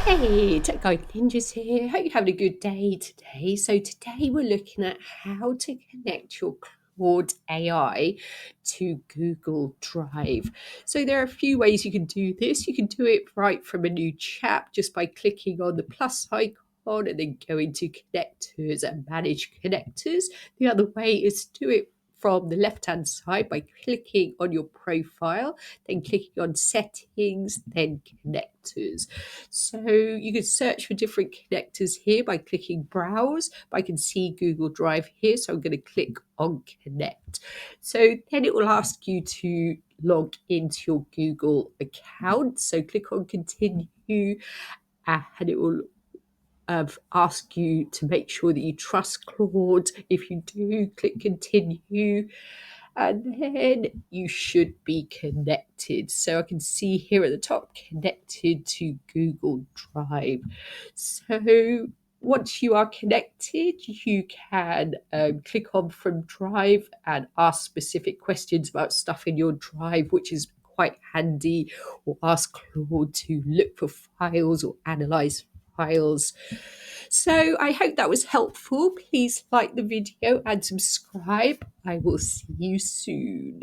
Hey, Tech Guide Ninjas here. Hope you're having a good day today. So today we're looking at how to connect your Claude AI to Google Drive. So there are a few ways you can do this. You can do it right from a new chat just by clicking on the plus icon and then going to connectors and manage connectors. The other way is to do it from the left-hand side by clicking on your profile, then clicking on settings, then connectors. So you can search for different connectors here by clicking browse, but I can see Google Drive here, so I'm going to click on connect. So then it will ask you to log into your Google account. So click on continue and it will ask you to make sure that you trust Claude. If you do, click continue and then you should be connected. So I can see here at the top, connected to Google Drive. So once you are connected, you can click on from Drive and ask specific questions about stuff in your Drive, which is quite handy, or ask Claude to look for files or analyze files. So I hope that was helpful. Please like the video and subscribe. I will see you soon.